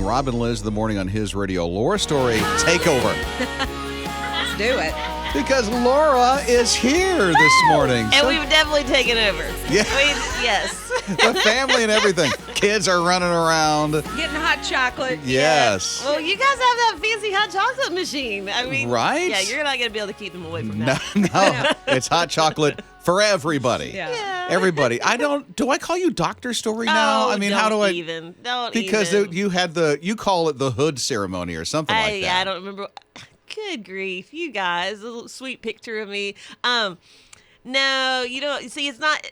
Rob and Lizz, the morning on his radio. Laura Story takeover. Let's do it. Because Laura is here this morning. And we've definitely taken over. Yeah. Yes. The family and everything. Kids are running around. Getting hot chocolate. Yes. Well, you guys have that fancy hot chocolate machine. I mean, right? Yeah, you're not going to be able to keep them away from No, that. no. It's hot chocolate for everybody. Yeah. Everybody. Do I call you Dr. Story now? Oh, I mean, how do I? Don't Because even. you call it the hood ceremony or something like that. I don't remember. Good grief, you guys. A little sweet picture of me. No, you don't. See, it's not.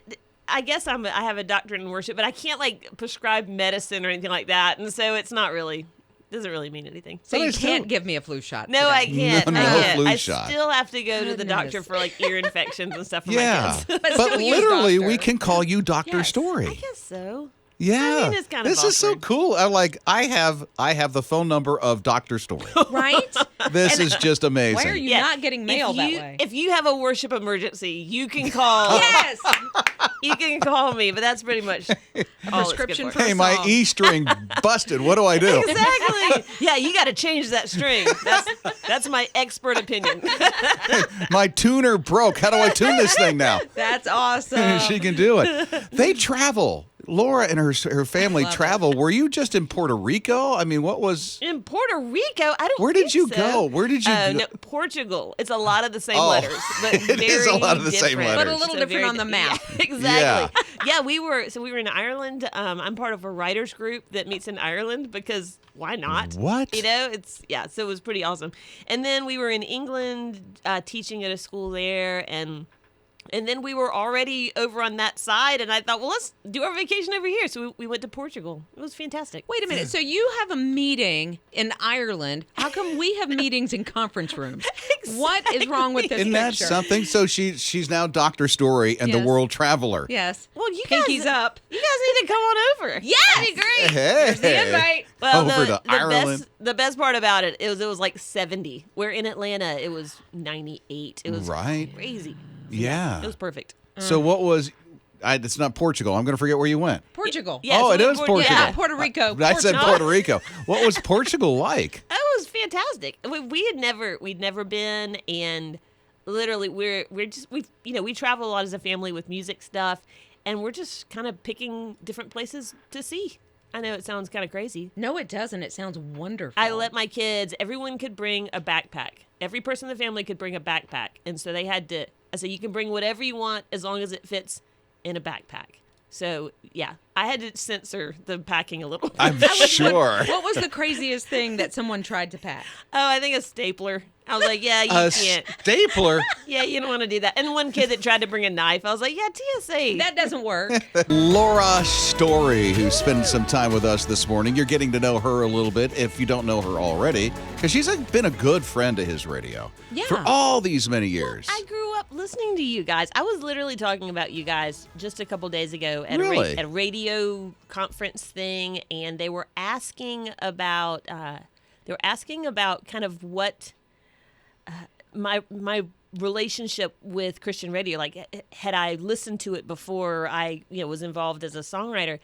I guess I have a doctorate in worship, but I can't like prescribe medicine or anything like that, and so it's not really. Doesn't really mean anything. So you can't give me a flu shot. No, today. I can't. No I can't. flu I shot. still have to go to the Goodness. doctor for like ear infections and stuff for Yeah. my kids. But But still use literally, doctor. we can call you Dr. Yes. Story. I guess so. Yeah. I mean, it's kind of This is so awkward. cool. I have the phone number of Dr. Story. Right? This is just amazing. Why are you Yeah. not getting mail that way? If you have a worship emergency, you can call. Yes. You can call me, but that's pretty much all prescription it's good Hey, for. my song. E string busted. What do I do? Exactly. Yeah, you got to change that string. That's my expert opinion. My tuner broke. How do I tune this thing now? That's awesome. She can do it. They travel. Laura and her family love travel. Were you just in Puerto Rico? I mean, what was? In Puerto Rico, I don't. Where did think you so. go? Where did you go? No, Portugal. It's a lot of the same Oh, letters, but it very is a lot of the same different. letters. But a little different on the map. Yeah, exactly. Yeah, we were in Ireland. I'm part of a writers group that meets in Ireland because why not? What? You know, so it was pretty awesome. And then we were in England teaching at a school there, and then we were already over on that side, and I thought, well, let's do our vacation over here. So we went to Portugal. It was fantastic. Wait a minute. So you have a meeting in Ireland. How come we have meetings in conference rooms? What is wrong with this Isn't that picture? something? So she's now Dr. Story and the Yes. world traveler. Yes. Well, you Pinkies guys, up. You guys need to come on over. Yes. That'd be great. Hey. Here's the invite. Well, Over the to Ireland. the best part about it was like 70. Where in Atlanta it was 98. It was Right. crazy. Yeah. It was perfect. So what was? It's not Portugal. I'm going to forget where you went. Portugal. Yeah, Oh, so it we is were- Portugal. yeah. Not Puerto Rico. I said Portugal. Puerto Rico. What was Portugal like? It was fantastic. We'd never been, and literally we travel a lot as a family with music stuff, and we're just kind of picking different places to see. I know it sounds kind of crazy. No, it doesn't. It sounds wonderful. I let my kids, everyone could bring a backpack. Every person in the family could bring a backpack. And so I said, you can bring whatever you want as long as it fits in a backpack. So, yeah, I had to censor the packing a little. I'm sure. What was the craziest thing that someone tried to pack? Oh, I think a stapler. I was like, yeah, you A can't. stapler. Yeah, you don't want to do that. And one kid that tried to bring a knife, I was like, yeah, TSA. That doesn't work. Laura Story, who's spending some time with us this morning. You're getting to know her a little bit if you don't know her already, because she's been a good friend to his radio Yeah. for all these many years. I grew up listening to you guys. I was literally talking about you guys just a couple days ago at Really? at a radio conference thing, and they were asking about kind of what my relationship with Christian radio, like had I listened to it before I was involved as a songwriter,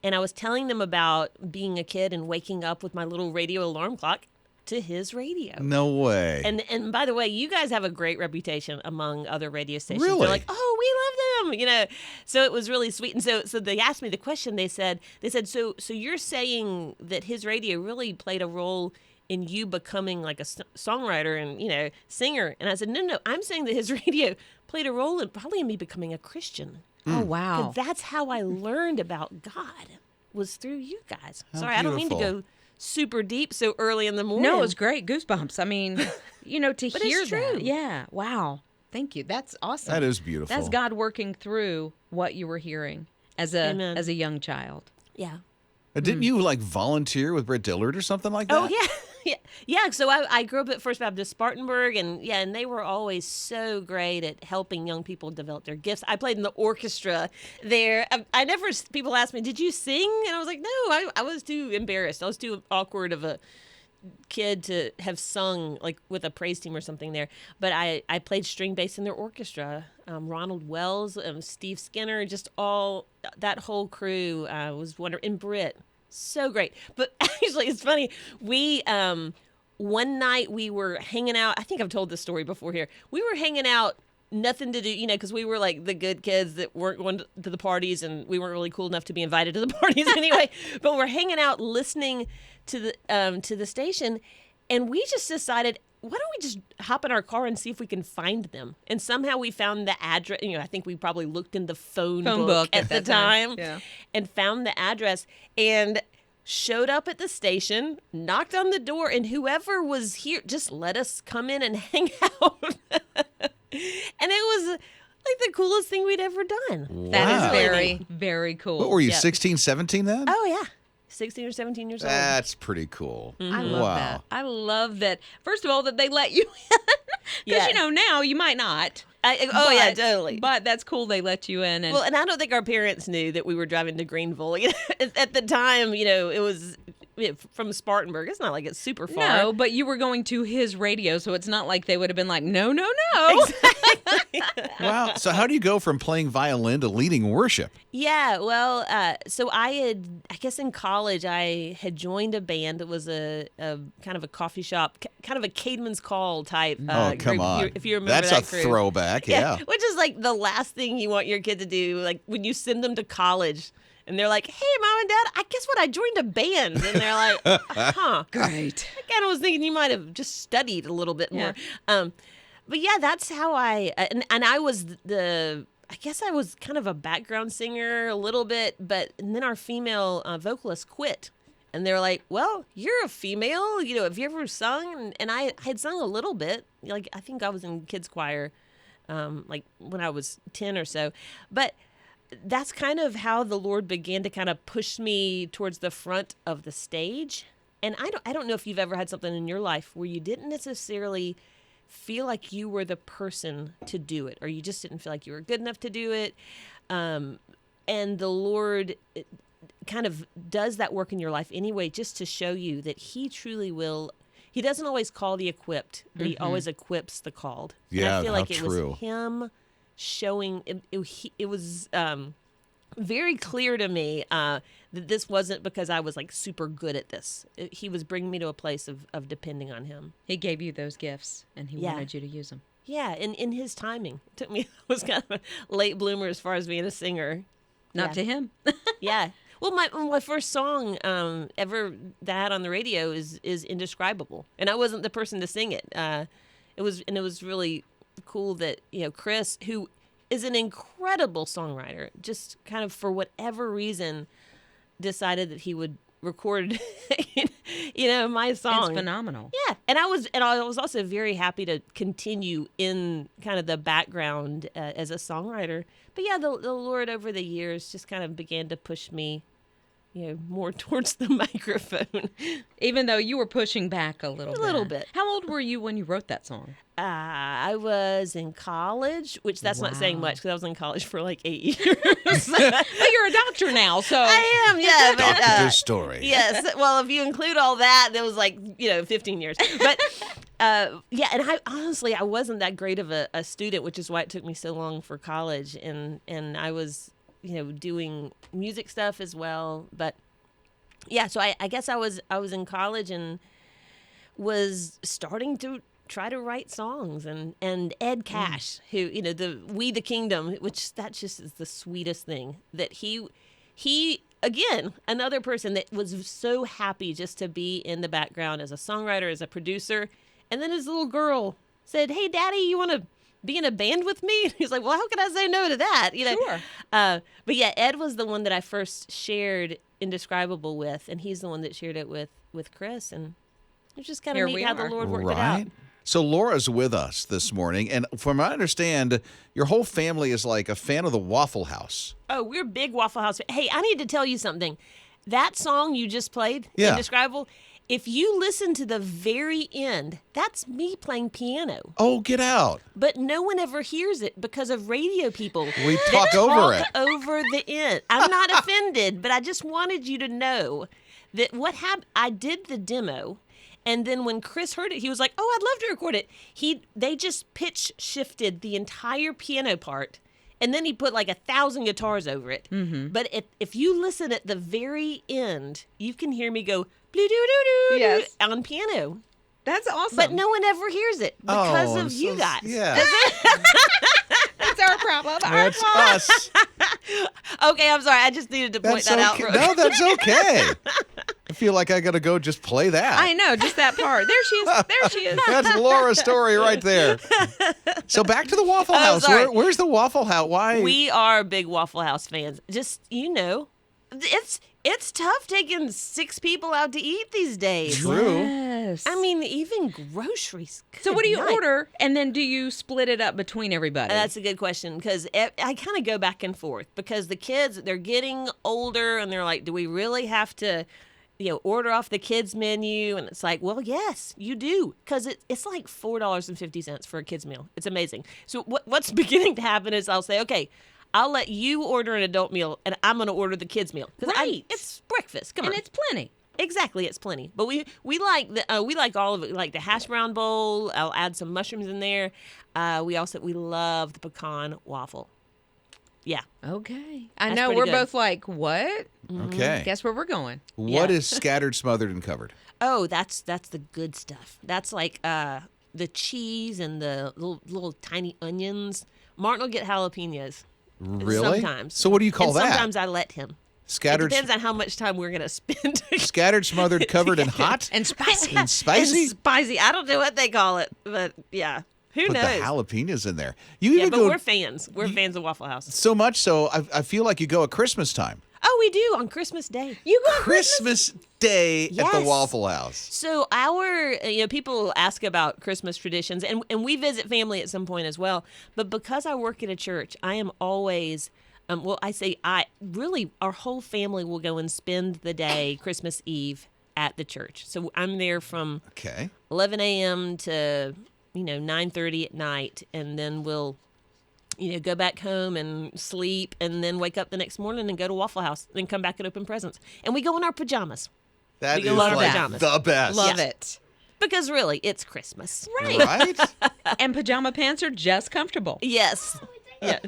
and I was telling them about being a kid and waking up with my little radio alarm clock to his radio. No way. And by the way, you guys have a great reputation among other radio stations. Really? They're like, oh, we love them, So it was really sweet. And so they asked me the question. They said, so you're saying that his radio really played a role in you becoming like a songwriter and singer? And I said, no, I'm saying that his radio played a role in probably in me becoming a Christian. Oh, wow. 'Cause that's how I learned about God, was through you guys. How Sorry, I don't mean to beautiful. go super deep so early in the morning. No, it was great. Goosebumps. I mean, to But hear it's true. that. Yeah. Wow. Thank you. That's awesome. That is beautiful. That's God working through what you were hearing as Amen. a young child. Yeah. Didn't you volunteer with Brett Dillard or something like that? Oh yeah. So I grew up at First Baptist Spartanburg, and they were always so great at helping young people develop their gifts. I played in the orchestra there. People asked me, "Did you sing?" And I was like, "No, I was too embarrassed. I was too awkward of a kid to have sung like with a praise team or something there." But I played string bass in their orchestra Ronald Wells, Steve Skinner, just all that whole crew was wonderful. And Britt, so great. But actually, it's funny. We one night we were hanging out. I think I've told this story before here. We were hanging out, nothing to do, because we were like the good kids that weren't going to the parties, and we weren't really cool enough to be invited to the parties anyway. But we're hanging out, listening to the station, and we just decided, why don't we just hop in our car and see if we can find them? And somehow we found the address. I think we probably looked in the phone book at the time. Yeah. And found the address and showed up at the station, knocked on the door, and whoever was here just let us come in and hang out. And it was like the coolest thing we'd ever done. Wow. That is very, very cool. What were you, Yep. 16, 17 then? Oh, yeah. 16 or 17 years old. That's pretty cool. I love Wow. that. I love that. First of all, that they let you in. Because, Yeah. now you might not. Yeah, totally. But that's cool they let you in. And Well, and I don't think our parents knew that we were driving to Greenville. At the time, it was from Spartanburg. It's not like it's super far. no, but you were going to his radio, so it's not like they would have been like, no, no, no. Wow. So how do you go from playing violin to leading worship? Yeah, well, so I guess in college, I had joined a band that was a kind of a coffee shop, kind of a Caedmon's Call type Oh, come group, on. if you remember That's that a crew. throwback. Yeah. Which is like the last thing you want your kid to do, like when you send them to college and they're like, hey, Mom and Dad, I guess what, I joined a band. And they're like, huh. Great. I kind of was thinking you might have just studied a little bit more. But yeah, that's how and I was I guess I was kind of a background singer a little bit, and then our female vocalist quit. And they're like, well, you're a female, have you ever sung? And I had sung a little bit. Like, I think I was in kids choir, like when I was 10 or so. But that's kind of how the Lord began to kind of push me towards the front of the stage. And I don't know if you've ever had something in your life where you didn't necessarily feel like you were the person to do it, or you just didn't feel like you were good enough to do it. And the Lord kind of does that work in your life anyway, just to show you that he truly will. He doesn't always call the equipped, but he always equips the called. Yeah, and I feel like how it true. was him showing, it was very clear to me that this wasn't because I was like super good at this. He was bringing me to a place of depending on him. He gave you those gifts, and he Yeah. wanted you to use them. Yeah, and in his timing. It took me, I was kind of a late bloomer as far as being a singer. Not Yeah. to him. Yeah. Well, my first song ever that I had on the radio is Indescribable, and I wasn't the person to sing it. It was really cool that Chris, who is an incredible songwriter, just kind of for whatever reason decided that he would record my song. It's phenomenal. Yeah, and I was also very happy to continue in kind of the background as a songwriter. But yeah, the Lord over the years just kind of began to push me, more towards the microphone. Even though you were pushing back a little bit. A little bit. How old were you when you wrote that song? I was in college, which that's not saying Wow. much because I was in college for like 8 years. But you're a doctor now, so. I am, yeah. But, Doctor's story. yes. Well, if you include all that, that was like 15 years. But yeah, and I wasn't that great of a student, which is why it took me so long for college, and I was doing music stuff as well. But yeah, so I guess I was in college and was starting to try to write songs, and Ed Cash, who the We the Kingdom, which that just is the sweetest thing, that he again, another person that was so happy just to be in the background as a songwriter, as a producer. And then his little girl said, hey, Daddy, you want to be in a band with me? And he's like, well, how could I say no to that? Sure. But yeah, Ed was the one that I first shared Indescribable with, and he's the one that shared it with Chris. And it's just kind Here of neat we how the are. Lord worked it out. Right. So Laura's with us this morning, and from what I understand, your whole family is like a fan of the Waffle House. Oh, we're big Waffle House. Hey, I need to tell you something. That song you just played, Yeah. Indescribable, if you listen to the very end, that's me playing piano. Oh, get out. But no one ever hears it because of radio people. We that talk over it. over the end. I'm not offended, but I just wanted you to know that what happened, I did the demo, And then when Chris heard it, he was like, "Oh, I'd love to record it." They just pitch shifted the entire piano part, and then he put like 1,000 guitars over it. Mm-hmm. But if you listen at the very end, you can hear me go blue doo doo doo on piano. That's awesome. But no one ever hears it because of you guys. Yeah. That's our problem. That's us. Okay, I'm sorry. I just needed to point that out. No, that's okay. I feel like I got to go just play that. I know, just that part. There she is. There she is. That's Laura's story right there. So back to the Waffle House. sorry. Where's the Waffle House? Why? We are big Waffle House fans. Just, it's tough taking 6 people out to eat these days. True. Yes. I mean, even groceries. So what do you Good night. order, and then do you split it up between everybody? That's a good question, because I kind of go back and forth, because the kids, they're getting older, and they're like, do we really have to, order off the kids menu? And it's like, well, yes, you do, because it's like $4.50 for a kids meal. It's amazing. So what's beginning to happen is I'll say, okay, I'll let you order an adult meal, and I'm going to order the kids meal. Right. It's breakfast. Come on. And it's plenty. Exactly, it's plenty. But we like all of it. We like the hash brown bowl. I'll add some mushrooms in there. We love the pecan waffle. Yeah. Okay. I That's know pretty we're good. both like, what? Okay. Guess where we're going. What Yeah. is scattered, smothered, and covered? Oh, that's the good stuff. That's like the cheese and the little tiny onions. Martin will get jalapenos. Really? Sometimes. So what do you call and that? Sometimes I let him. Scattered, It depends on how much time we're going to spend. scattered, smothered, covered, and hot? And spicy. And spicy? And spicy. I don't know what they call it, but yeah. Who Put knows? the jalapenos in there. You Yeah, even but go we're fans. We're fans of Waffle House. so much so I feel like you go at Christmas time. Oh, we do on Christmas Day. You go Christmas Day at the Yes. Waffle House. So our, people ask about Christmas traditions, and we visit family at some point as well. But because I work at a church, I am always, our whole family will go and spend the day Christmas Eve at the church. So I'm there from Okay. 11 a.m. to 9:30 at night, and then we'll go back home and sleep, and then wake up the next morning and go to Waffle House, then come back and open presents. And we go in our pajamas That We is love like pajamas. the best. Love Yeah. it. because really it's Christmas. Right? And pajama pants are just comfortable. Yes. Yeah.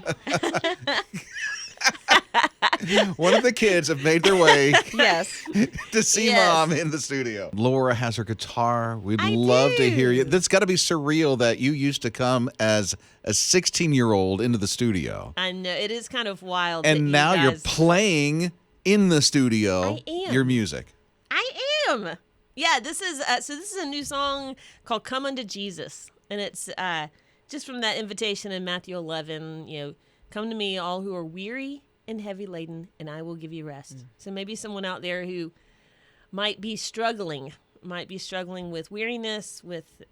One of the kids have made their way Yes. to see Yes. Mom in the studio. Laura has her guitar. We'd I love to hear you. do. That's got to be surreal that you used to come as a 16-year-old into the studio. I know it is kind of wild. And that now you you're guys- playing in the studio I am. your music. I am. Yeah, this is a new song called "Come Unto Jesus," and it's just from that invitation in Matthew 11. Come to me, all who are weary and heavy laden, and I will give you rest. So maybe someone out there who might be struggling with weariness, with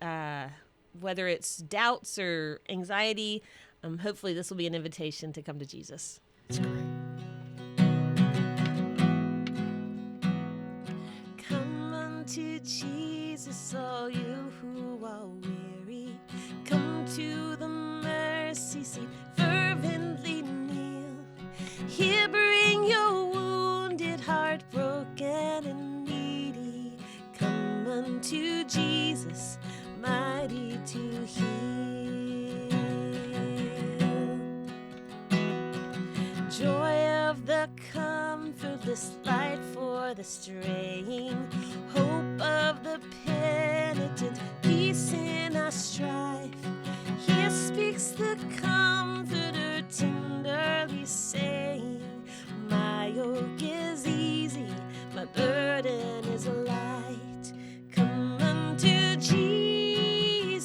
whether it's doubts or anxiety. Hopefully, this will be an invitation to come to Jesus. That's great. Come unto Jesus, all you who are weary. Come to the mercy seat, fervently kneel. Here bring your wounded heart, broken and needy. Come unto Jesus, mighty to heal. Joy of the comfortless, light for the straying, hope of the penitent, peace in our strife. Here speaks the Comforter, tenderly saying, my yoke is easy, my burden is light. Come unto Jesus,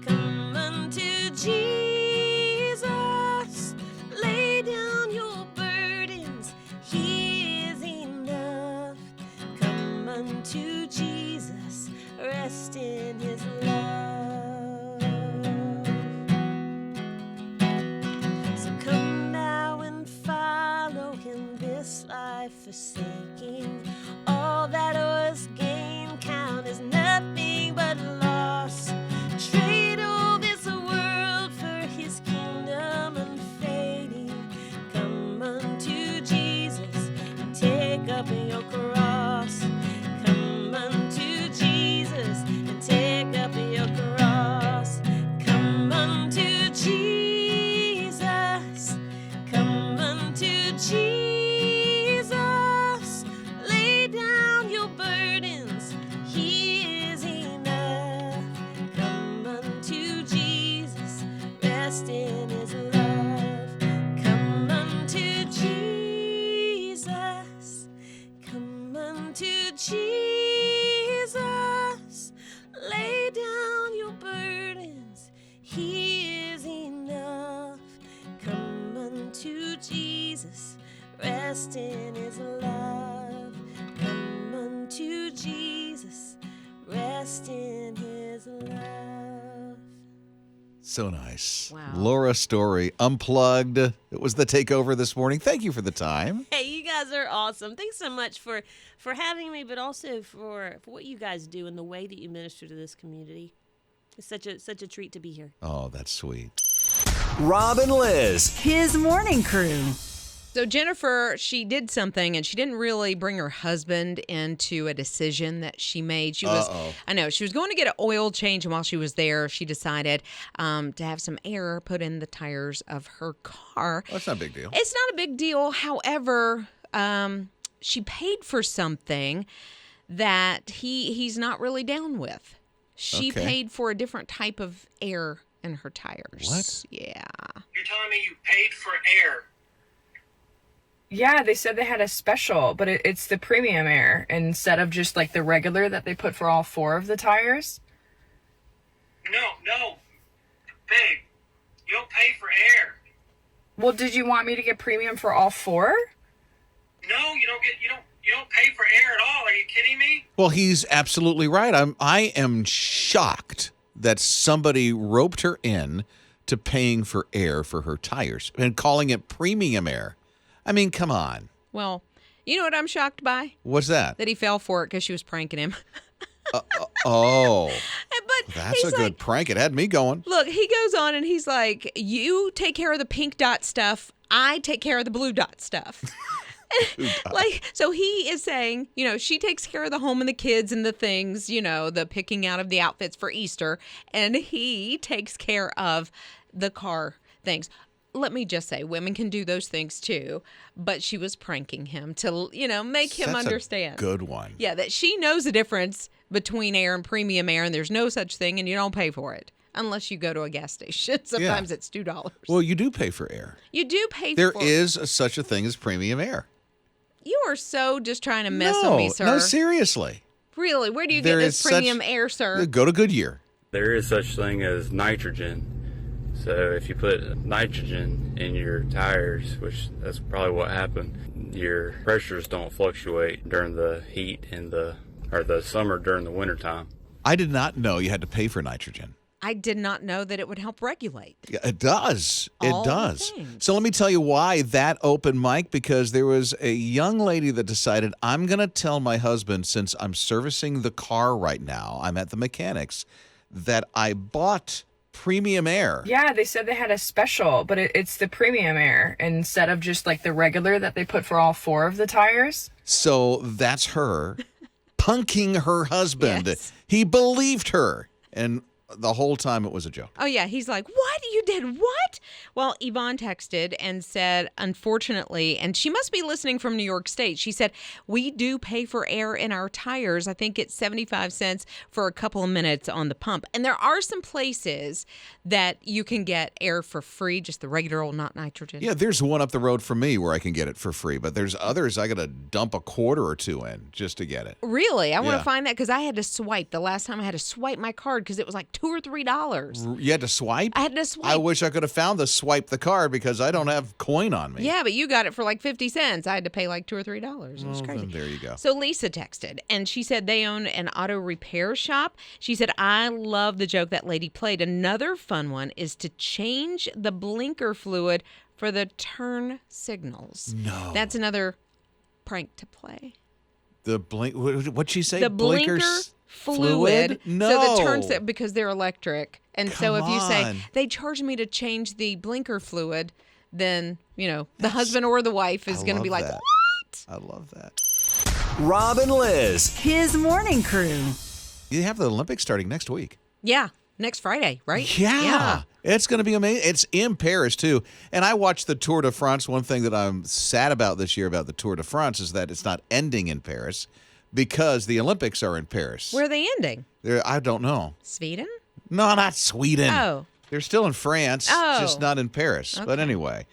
come unto Jesus. Lay down your burdens, He is enough. Come unto Jesus, rest in His love. So come now and follow Him, this life forsaking. All that was gain count is nothing but loss. Trade all this world for His kingdom unfading. Come unto Jesus and take up your cross. Come unto Jesus. Jesus, rest in his love. Come unto Jesus, rest in his love. So nice. Wow. Laura Story, Unplugged. It was the takeover this morning. Thank you for the time. Hey, you guys are awesome. Thanks so much for having me, but also for what you guys do and the way that you minister to this community. It's such a treat to be here. Oh, that's sweet. Rob and Lizz. His morning crew. So Jennifer, she did something, and she didn't really bring her husband into a decision that she made. She was going to get an oil change, and while she was there, she decided to have some air put in the tires of her car. Well, that's not a big deal. It's not a big deal. However, she paid for something that he's not really down with. She Okay. paid for a different type of air in her tires. What? Yeah. You're telling me you paid for air? Yeah, they said they had a special, but it's the premium air instead of just like the regular that they put for all 4 of the tires. No, babe, you don't pay for air. Well, did you want me to get premium for all 4? No, you don't pay for air at all. Are you kidding me? Well, he's absolutely right. I am shocked that somebody roped her in to paying for air for her tires and calling it premium air. I mean, come on. Well, you know what I'm shocked by? What's that? That he fell for it because she was pranking him. Oh, But that's he's a good prank. It had me going. Look, he goes on and he's like, you take care of the pink dot stuff. I take care of the blue dot stuff. So he is saying, she takes care of the home and the kids and the things, the picking out of the outfits for Easter. And he takes care of the car things. Let me just say, women can do those things too, but she was pranking him to, make him That's understand. A good one. Yeah, that she knows the difference between air and premium air, and there's no such thing, and you don't pay for it unless you go to a gas station. Sometimes it's $2. Well, you do pay for air. You do pay There for is such a thing as premium air. You are so just trying to mess with me, sir. No, seriously. Really? Where do you There get is this premium air, sir? Go to Goodyear. There is such thing as nitrogen. So if you put nitrogen in your tires, which that's probably what happened, your pressures don't fluctuate during the heat or the summer during the wintertime. I did not know you had to pay for nitrogen. I did not know that it would help regulate. Yeah, it does. All It the does. things. So let me tell you why that open mic, because there was a young lady that decided, I'm going to tell my husband, since I'm servicing the car right now, I'm at the mechanics, that I bought premium air. Yeah, they said they had a special, but it's the premium air instead of just like the regular that they put for all 4 of the tires. So that's her punking her husband. Yes. He believed her. And the whole time it was a joke. Oh, yeah. He's like, what? You did what? Well, Yvonne texted and said, unfortunately, and she must be listening from New York State. She said, we do pay for air in our tires. I think it's 75 cents for a couple of minutes on the pump. And there are some places that you can get air for free, just the regular old, not nitrogen. Yeah, there's one up the road from me where I can get it for free, but there's others I got to dump a quarter or two in just to get it. Really? I want Yeah. to find that because I had to swipe. The last time I had to swipe my card because it was like $2 or $3. You had to swipe? I had to swipe. I wish I could have found the swipe the card because I don't have coin on me. Yeah, but you got it for like 50 cents. I had to pay like $2 or $3. It was Well, crazy. then there you go. So Lisa texted, and she said they own an auto repair shop. She said, I love the joke that lady played. Another fun one is to change the blinker fluid for the turn signals. No. That's another prank to play. The blink. What'd she say? The blinker Blinkers fluid. No. So the turns it because they're electric. And so if Come you say, on. they charged me to change the blinker fluid, then, the husband or the wife is I going to be love like, that. what? I love that. Rob and Lizz. His morning crew. You have the Olympics starting next week. Yeah. Next Friday, right? Yeah. It's going to be amazing. It's in Paris, too. And I watched the Tour de France. One thing that I'm sad about this year about the Tour de France is that it's not ending in Paris because the Olympics are in Paris. Where are they ending? I don't know. Sweden? No, not Sweden. Oh. They're still in France, just Oh. not in Paris. But Okay. anyway.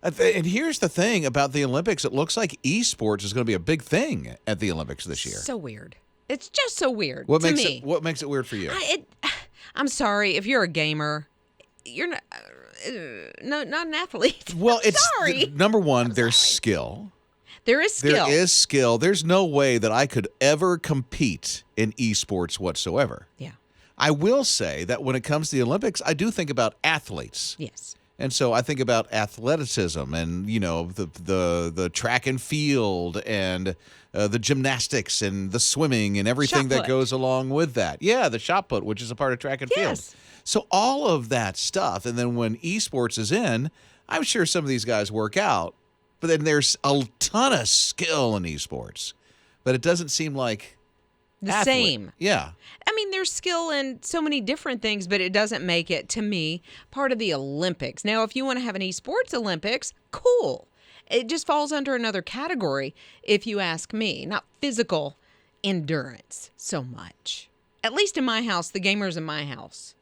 And here's the thing about the Olympics. It looks like esports is going to be a big thing at the Olympics this year. So weird. It's just so weird What to makes me. it weird for you? I'm sorry if you're a gamer. You're not. No, not an athlete. Well, it's sorry. number one, there's skill. There is skill. There is skill. There's no way that I could ever compete in esports whatsoever. Yeah. I will say that when it comes to the Olympics, I do think about athletes. Yes. And so I think about athleticism and, the track and field and the gymnastics and the swimming and everything that put. goes along with that. Yeah, the shot put, which is a part of track and field. Yes. So all of that stuff. And then when esports is in, I'm sure some of these guys work out. But then there's a ton of skill in esports. But it doesn't seem like The athlete. same. Yeah. I mean, there's skill in so many different things, but it doesn't make it, to me, part of the Olympics. Now, if you want to have an esports Olympics, cool. It just falls under another category, if you ask me, not physical endurance so much. At least in my house, the gamers in my house.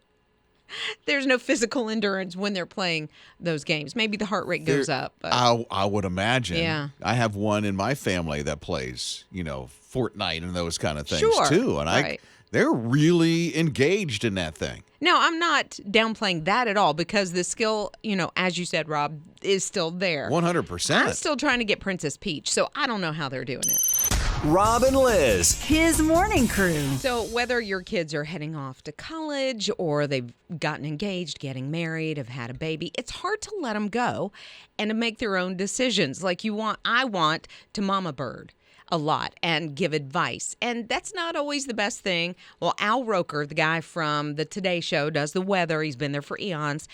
There's no physical endurance when they're playing those games. Maybe the heart rate goes up. But I would imagine. Yeah. I have one in my family that plays, Fortnite and those kind of things Sure, too. And right. they're really engaged in that thing. no, I'm not downplaying that at all because the skill, as you said, Rob, is still there. 100%. I'm still trying to get Princess Peach, so I don't know how they're doing it. Rob and Lizz. His morning crew. So whether your kids are heading off to college or they've gotten engaged, getting married, have had a baby, it's hard to let them go and to make their own decisions. Like I want to mama bird a lot and give advice. And that's not always the best thing. Well, Al Roker, the guy from the Today Show, does the weather. He's been there for eons.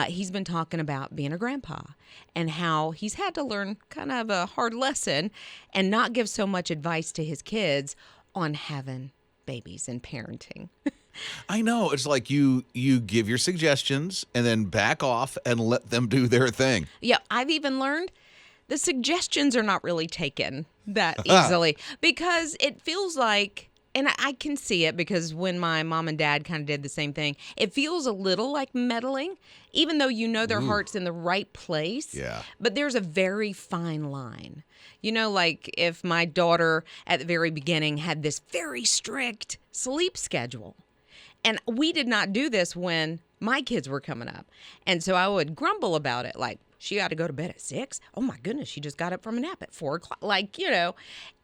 He's been talking about being a grandpa and how he's had to learn kind of a hard lesson and not give so much advice to his kids on having babies and parenting. I know. It's like you give your suggestions and then back off and let them do their thing. Yeah, I've even learned the suggestions are not really taken that easily because it feels like, and I can see it because when my mom and dad kind of did the same thing, it feels a little like meddling, even though their heart's in the right place. Yeah. But there's a very fine line. Like if my daughter at the very beginning had this very strict sleep schedule, and we did not do this when my kids were coming up. And so I would grumble about it, like, she got to go to bed at 6. Oh, my goodness, she just got up from a nap at 4 o'clock.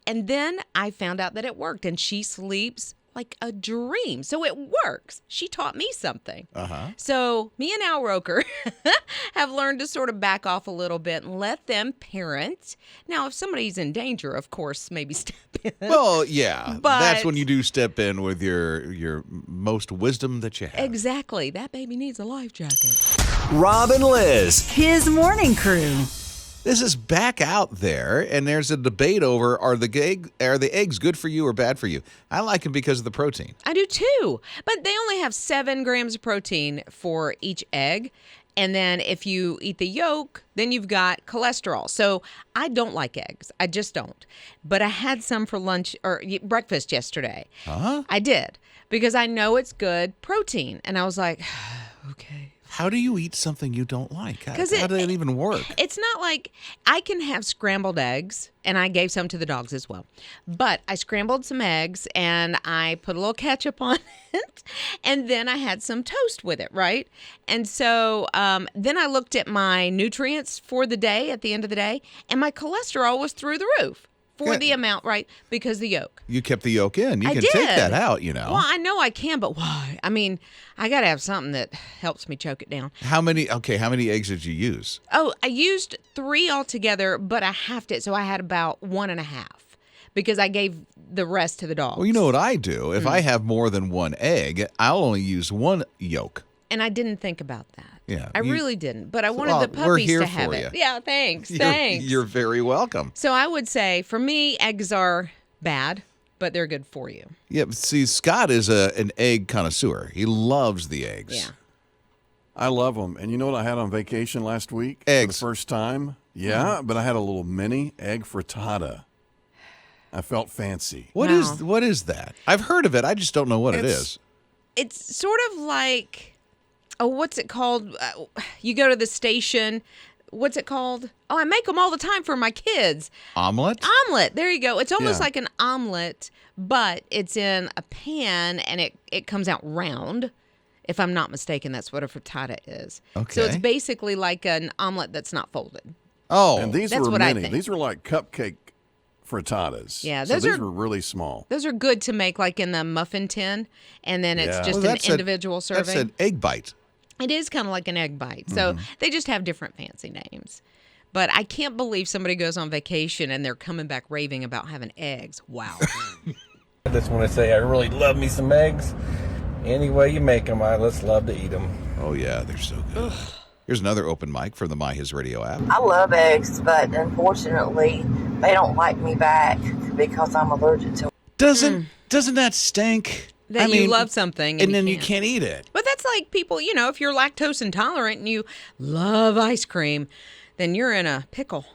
And then I found out that it worked, and she sleeps like a dream. So it works. She taught me something. Uh-huh. So me and Al Roker have learned to sort of back off a little bit and let them parent. Now, if somebody's in danger, of course, maybe step in. Well, yeah. But that's when you do step in with your most wisdom that you have. exactly. That baby needs a life jacket. Rob and Lizz. His morning crew. This is back out there, and there's a debate over are the eggs good for you or bad for you? I like them because of the protein. I do too, but they only have 7 grams of protein for each egg. And then if you eat the yolk, then you've got cholesterol. So I don't like eggs. I just don't. But I had some for lunch or breakfast yesterday. Huh? I did because I know it's good protein. And I was like, okay. How do you eat something you don't like? How 'Cause does it even work? It's not like I can have scrambled eggs, and I gave some to the dogs as well. But I scrambled some eggs, and I put a little ketchup on it, and then I had some toast with it, right? And so then I looked at my nutrients for the day at the end of the day, and my cholesterol was through the roof for the amount, right? Because the yolk. You kept the yolk in. You I can did. take that out, Well, I know I can, but why? I mean, I got to have something that helps me choke it down. How many eggs did you use? Oh, I used 3 altogether, but I halved it, so I had about 1.5 because I gave the rest to the dogs. Well, you know what I do? If I have more than 1 egg, I'll only use 1 yolk. And I didn't think about that. Yeah, I really didn't, but I wanted the we're puppies here to have for it. you. Yeah, thanks. Thanks. You're very welcome. So I would say, for me, eggs are bad, but they're good for you. Yeah, but see, Scott is an egg connoisseur. He loves the eggs. Yeah. I love them. And you know what I had on vacation last week? Eggs. For the first time. Yeah, but I had a little mini egg frittata. I felt fancy. What is that? I've heard of it. I just don't know what it is. It's sort of like, what's it called? You go to the station. What's it called? Oh, I make them all the time for my kids. Omelet? Omelet. There you go. It's almost Yeah. like an omelet, but it's in a pan and it comes out round. If I'm not mistaken, that's what a frittata is. Okay. So it's basically like an omelet that's not folded. Oh, And these That's were what I mini. think. These were like cupcake frittatas. Yeah, so those these are- were really small. Those are good to make like in the muffin tin, and then it's Yeah. just Well, an individual serving. That's an egg bite. It is kind of like an egg bite. So they just have different fancy names. But I can't believe somebody goes on vacation and they're coming back raving about having eggs. Wow. I just want to say I really love me some eggs. Any way you make them, I just love to eat them. Oh, yeah, they're so good. Here's another open mic for the My His Radio app. I love eggs, but unfortunately, they don't like me back because I'm allergic to Doesn't that stink? That you love something and then you can't eat it. But that's like people, if you're lactose intolerant and you love ice cream, then you're in a pickle.